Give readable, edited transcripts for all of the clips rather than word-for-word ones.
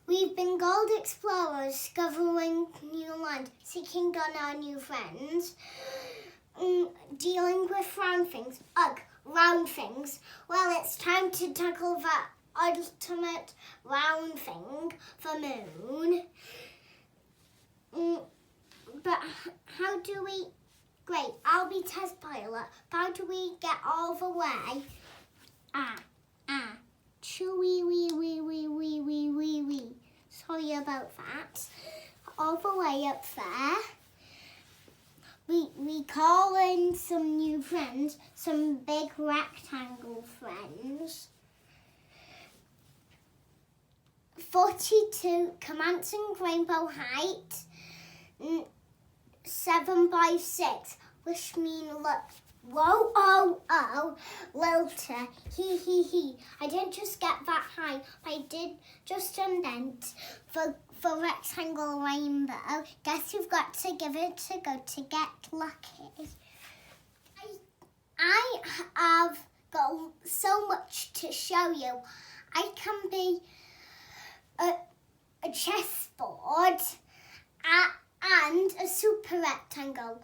We've been gold explorers, discovering new land, seeking on our new friends, dealing with round things. Ugh, round things. Well, it's time to tackle that ultimate round thing, the moon. But how do we... Great, I'll be test pilot. How do we get all the way? Chewy, wee. Sorry about that. All the way up there. We call in some new friends, some big rectangle friends. 42 commencing rainbow height. 7 by 6. Wish me luck. Whoa, oh, Lilter, he. I didn't just get that high, I did just indent the rectangle rainbow. Guess you've got to give it a go to get lucky. I have got so much to show you. I can be a chessboard and a super rectangle.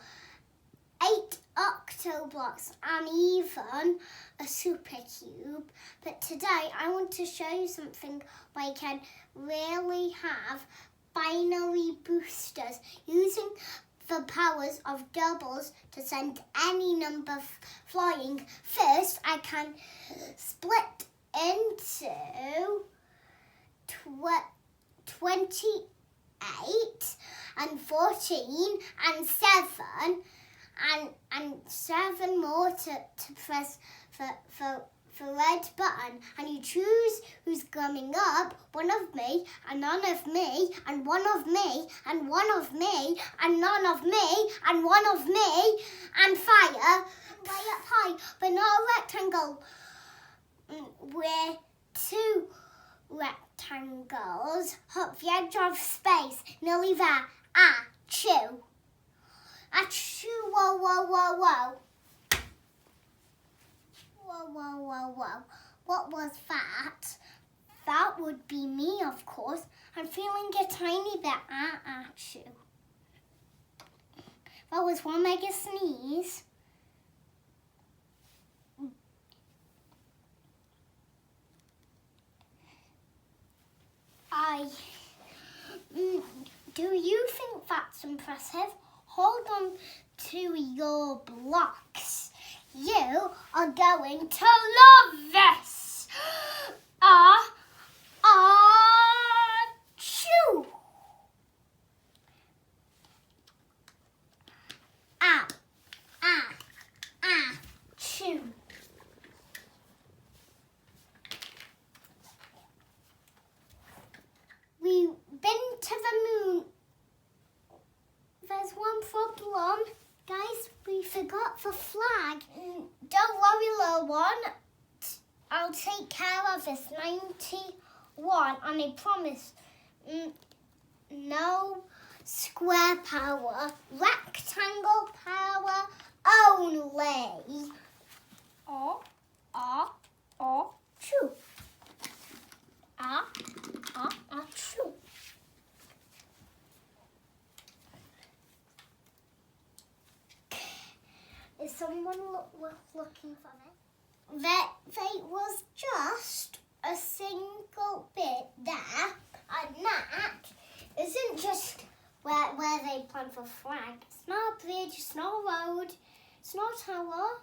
8 octoblocks and even a super cube. But today I want to show you something where you can really have binary boosters using the powers of doubles to send any number flying. First, I can split into 28 and 14 and 7 and 7 more to press the red button, and you choose who's coming up. One of me and none of me and one of me and one of me and none of me and one of me and fire way up high, but not a rectangle. We're 2 rectangles up the edge of space, nearly there. Achoo. Achoo, whoa. Whoa. What was that? That would be me, of course. I'm feeling a tiny bit. Achoo. That was one mega sneeze. Do you think that's impressive? Hold on to your blocks. You are going to love this. Achoo. Achoo. We've been to the moon. There's one problem. Guys, we forgot the flag. Don't worry, little one. I'll take care of this. 91, and I promise, no square power, rectangle power only. Choo. Choo. Is someone looking for me? There was just a single bit there, and that isn't just where they plant the flag. It's not a bridge, it's not a road, it's not a tower.